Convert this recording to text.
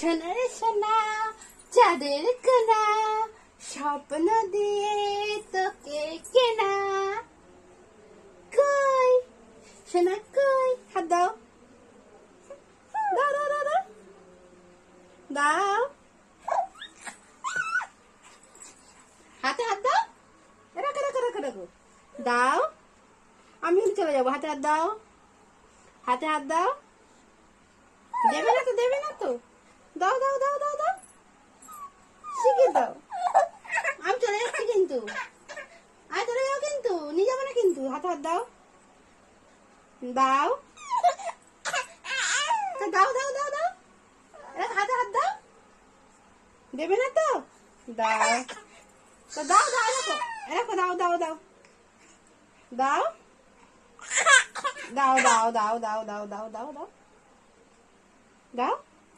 সোনারে সোনা চাঁদের কোনা স্বপ্ন দিয়ে তোকে কেনা। কই সোনা কই? হাত দাও দাও দাও দাও দাও দাও, হাতে হাত দাও, রাখো রাখো রাখো রাখো, দাও। আমি চলে যাবো, হাতে হাত দাও, হাতে হাত দাও। দেবে না তো, দেবে না তো, দাও দাও দাও দাও দাও, শিখে দাও। আমি চলে যাচ্ছি কিন্তু, আয় চলে যাও কিন্তু, নিয়ে যাবো না কিন্তু। হাতে হাত দাও, দাও দাও দাও দাও দাও, হাতে হাত দাও। দেবে না তো, দাও তো, দাও দাও, রাখো রাখো, দাও দাও দাও দাও দাও দাও দাও দাও দাও দাও দাও দাও দাও।